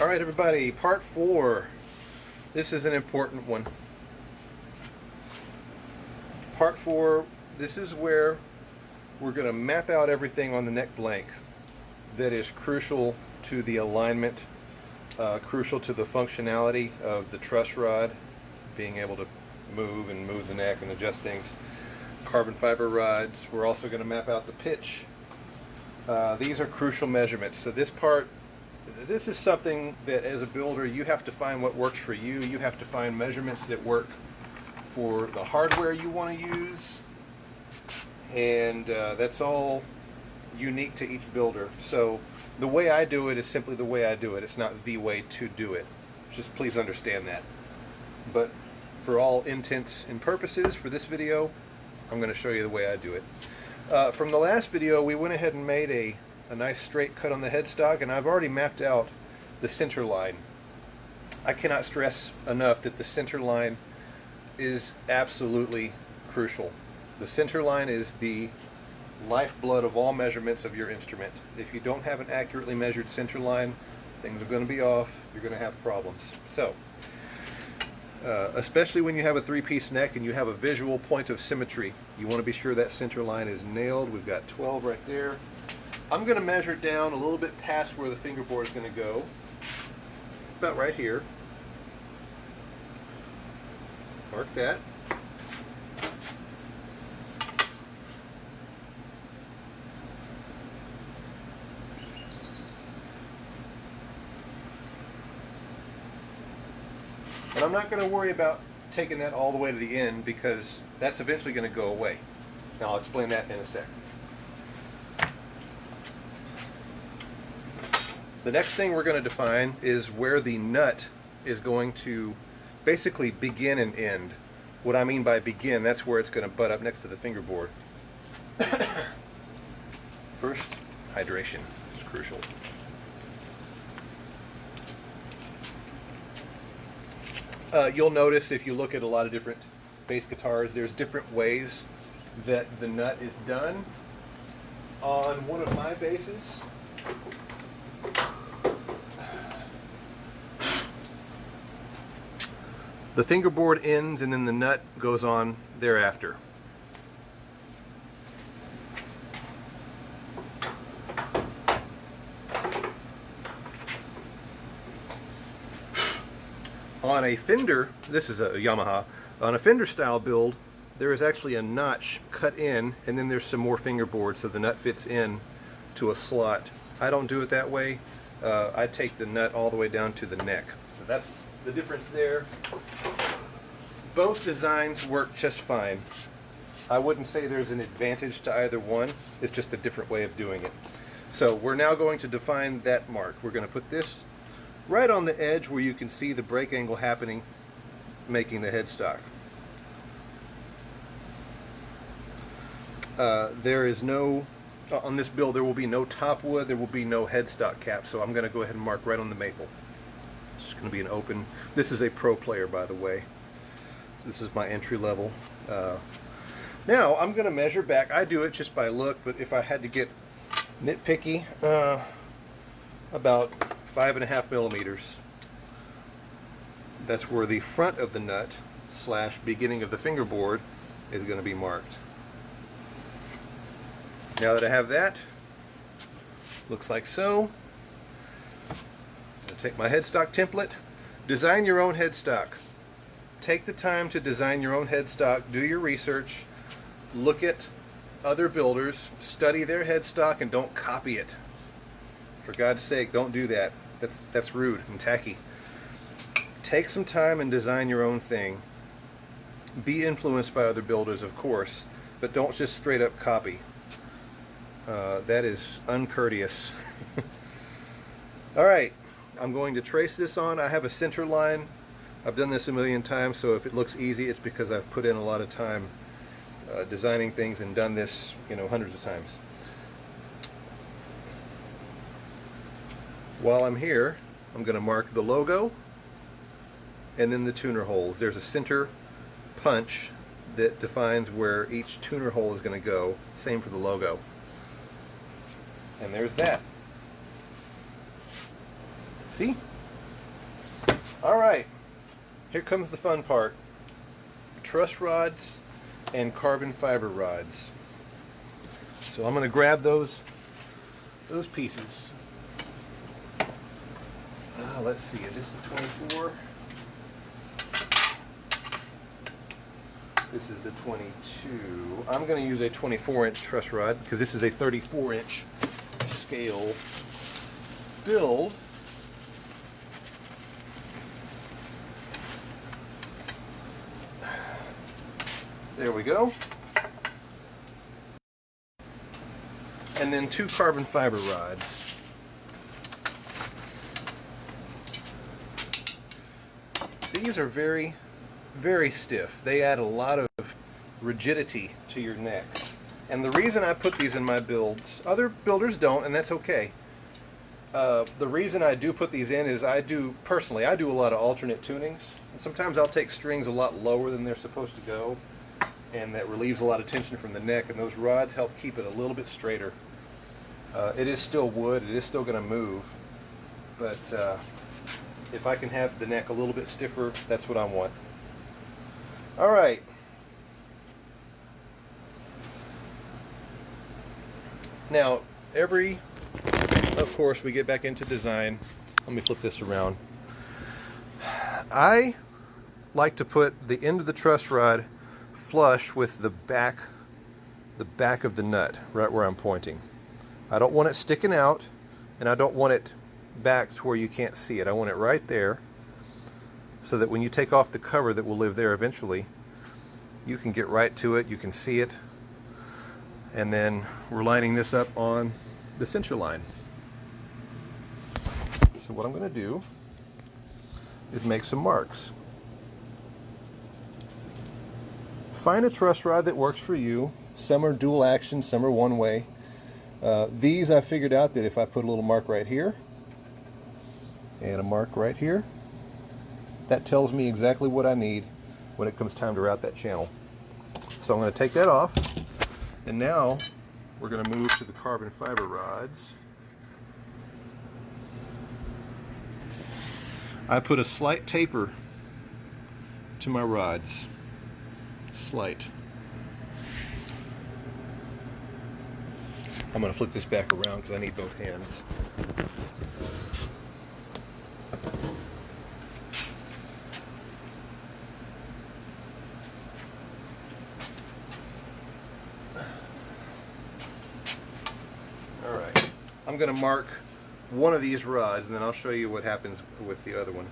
All right, everybody, part 4. This is an important one. Part 4, this is where we're going to map out everything on the neck blank that is crucial to the alignment, crucial to the functionality of the truss rod, being able to move the neck and adjust things. Carbon fiber rods. We're also going to map out the pitch. These are crucial measurements. So this is something that as a builder you have to find what works for you. You have to find measurements that work for the hardware you want to use, and that's all unique to each builder. So the way I do it is simply the way I do it. It's not the way to do it. Just please understand that. But for all intents and purposes for this video, I'm going to show you the way I do it. From the last video, we went ahead and made a nice straight cut on the headstock, and I've already mapped out the center line. I cannot stress enough that the center line is absolutely crucial. The center line is the lifeblood of all measurements of your instrument. If you don't have an accurately measured center line, things are going to be off. You're going to have problems. So, especially when you have a three-piece neck and you have a visual point of symmetry, you want to be sure that center line is nailed. We've got 12 right there. I'm going to measure down a little bit past where the fingerboard is going to go, about right here. Mark that. And I'm not going to worry about taking that all the way to the end because that's eventually going to go away. Now I'll explain that in a sec. The next thing we're going to define is where the nut is going to basically begin and end. What I mean by begin, that's where it's going to butt up next to the fingerboard. First, hydration is crucial. You'll notice if you look at a lot of different bass guitars, there's different ways that the nut is done. On one of my basses, the fingerboard ends and then the nut goes on thereafter. On a Fender, this is a Yamaha, on a Fender style build, there is actually a notch cut in and then there's some more fingerboard so the nut fits in to a slot. I don't do it that way. I take the nut all the way down to the neck. So that's the difference there. Both designs work just fine. I wouldn't say there's an advantage to either one. It's just a different way of doing it. So we're now going to define that mark. We're going to put this right on the edge where you can see the break angle happening, making the headstock. There is no, on this build there will be no top wood, there will be no headstock cap, so I'm going to go ahead and mark right on the maple. It's just going to be an open, this is a pro player by the way. So this is my entry level. Now I'm going to measure back. I do it just by look, but if I had to get nitpicky, about 5.5 millimeters. That's where the front of the nut / beginning of the fingerboard is going to be marked. Now that I have that, looks like so. I'll take my headstock template. Design your own headstock. Take the time to design your own headstock. Do your research. Look at other builders. Study their headstock and don't copy it. For God's sake, don't do that. That's rude and tacky. Take some time and design your own thing. Be influenced by other builders, of course, but don't just straight up copy. That is uncourteous. Alright, I'm going to trace this on. I have a center line. I've done this a million times, so if it looks easy, it's because I've put in a lot of time designing things and done this, hundreds of times. While I'm here, I'm going to mark the logo and then the tuner holes. There's a center punch that defines where each tuner hole is going to go. Same for the logo. And there's that. See? All right, here comes the fun part. Truss rods and carbon fiber rods. So I'm going to grab those pieces. Let's see, is this the 24? This is the 22. I'm going to use a 24-inch truss rod because this is a 34-inch scale build. There we go. And then 2 carbon fiber rods. These are very, very stiff. They add a lot of rigidity to your neck. And the reason I put these in my builds, other builders don't, and that's okay. The reason I do put these in is I do a lot of alternate tunings. And sometimes I'll take strings a lot lower than they're supposed to go, and that relieves a lot of tension from the neck, and those rods help keep it a little bit straighter. It is still wood, it is still going to move, but if I can have the neck a little bit stiffer, that's what I want. All right. Now, of course, we get back into design. Let me flip this around. I like to put the end of the truss rod flush with the back of the nut, right where I'm pointing. I don't want it sticking out, and I don't want it back to where you can't see it. I want it right there, so that when you take off the cover that will live there eventually, you can get right to it, you can see it, and then we're lining this up on the center line. So what I'm going to do is make some marks. Find a truss rod that works for you. Some are dual action, some are one way. These I figured out that if I put a little mark right here and a mark right here, that tells me exactly what I need when it comes time to route that channel. So I'm going to take that off, and now we're going to move to the carbon fiber rods. I put a slight taper to my rods. Slight. I'm going to flip this back around because I need both hands. All right. I'm going to mark one of these rods, and then I'll show you what happens with the other one.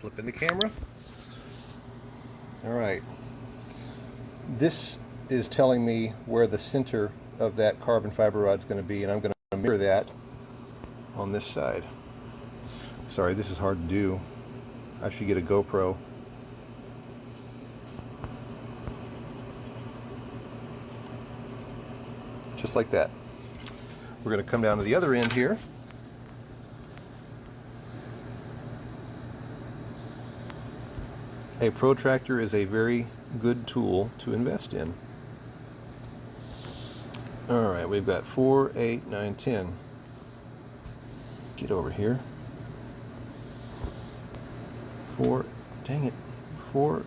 Flipping the camera. All right. This is telling me where the center of that carbon fiber rod is going to be, and I'm going to mirror that on this side. Sorry, this is hard to do. I should get a GoPro. Just like that. We're going to come down to the other end here. A protractor is a very good tool to invest in. Alright, we've got 4, 8, 9, 10. Get over here. 4, dang it. 4,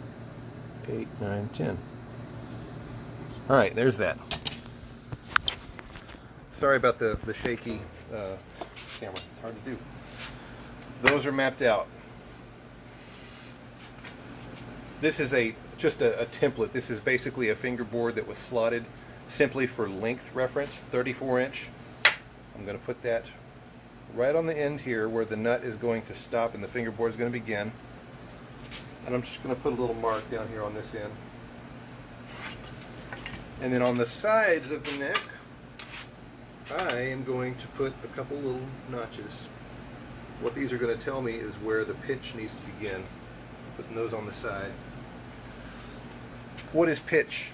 8, 9, 10. Alright, there's that. Sorry about the shaky camera. It's hard to do. Those are mapped out. This is just a template. This is basically a fingerboard that was slotted simply for length reference, 34 inch. I'm going to put that right on the end here where the nut is going to stop and the fingerboard is going to begin. And I'm just going to put a little mark down here on this end. And then on the sides of the neck, I am going to put a couple little notches. What these are going to tell me is where the pitch needs to begin. Putting those on the side. What is pitch?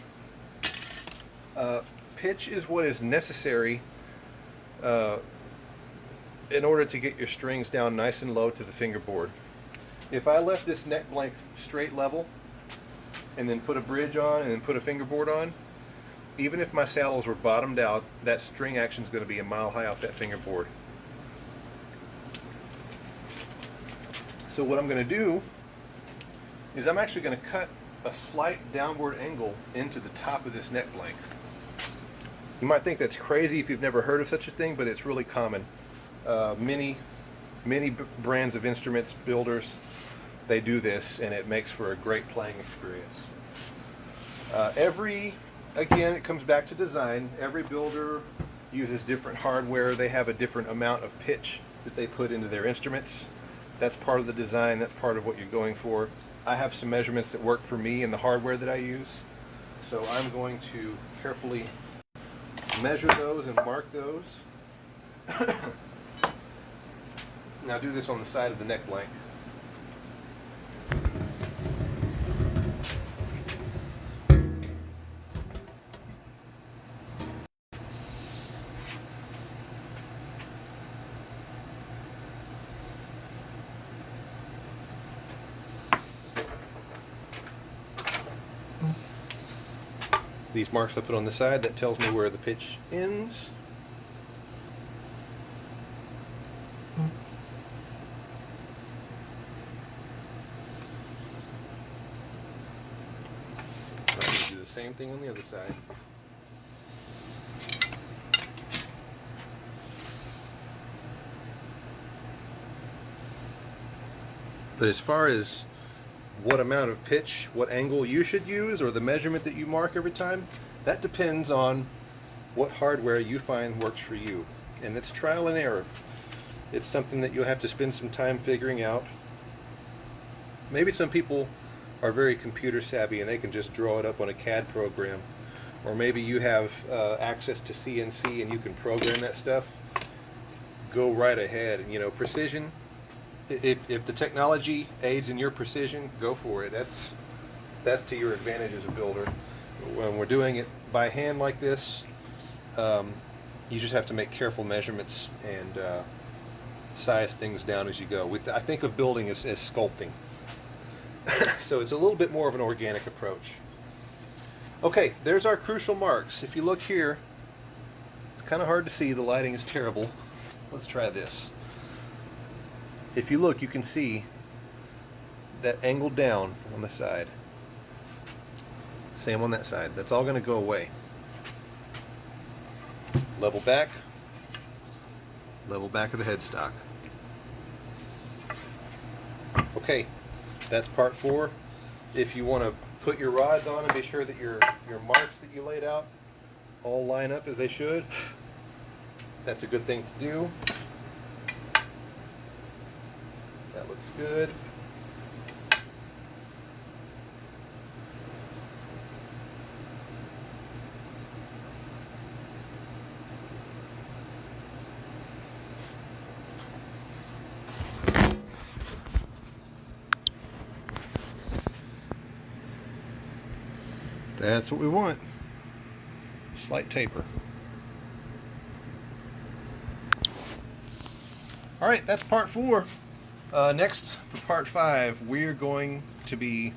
Pitch is what is necessary in order to get your strings down nice and low to the fingerboard. If I left this neck blank straight level and then put a bridge on and then put a fingerboard on, even if my saddles were bottomed out, that string action is going to be a mile high off that fingerboard. So what I'm going to do is I'm actually going to cut a slight downward angle into the top of this neck blank. You might think that's crazy if you've never heard of such a thing, but it's really common. Many brands of instruments builders, they do this, and it makes for a great playing experience. Again, it comes back to design. Every builder uses different hardware. They have a different amount of pitch that they put into their instruments. That's part of the design. That's part of what you're going for. I have some measurements that work for me in the hardware that I use. So I'm going to carefully measure those and mark those. Now do this on the side of the neck blank. These marks I put on the side, that tells me where the pitch ends. I'm going to do the same thing on the other side. But as far as what amount of pitch, what angle you should use, or the measurement that you mark every time, that depends on what hardware you find works for you. And it's trial and error. It's something that you'll have to spend some time figuring out. Maybe some people are very computer savvy and they can just draw it up on a CAD program. Or maybe you have access to CNC and you can program that stuff. Go right ahead. And, you know, precision, if the technology aids in your precision, go for it. That's to your advantage as a builder. When we're doing it by hand like this, you just have to make careful measurements and size things down as you go. I think of building as sculpting. So it's a little bit more of an organic approach. Okay, there's our crucial marks. If you look here, it's kind of hard to see. The lighting is terrible. Let's try this. If you look, you can see that angle down on the side. Same on that side. That's all going to go away. Level back of the headstock. Okay, that's part 4. If you want to put your rods on and be sure that your marks that you laid out all line up as they should, that's a good thing to do. That looks good. That's what we want. Slight taper. All right, that's part 4. Next, for part 5, we're going to be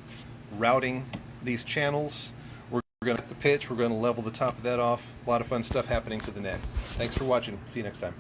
routing these channels. We're going to hit the pitch. We're going to level the top of that off. A lot of fun stuff happening to the neck. Thanks for watching. See you next time.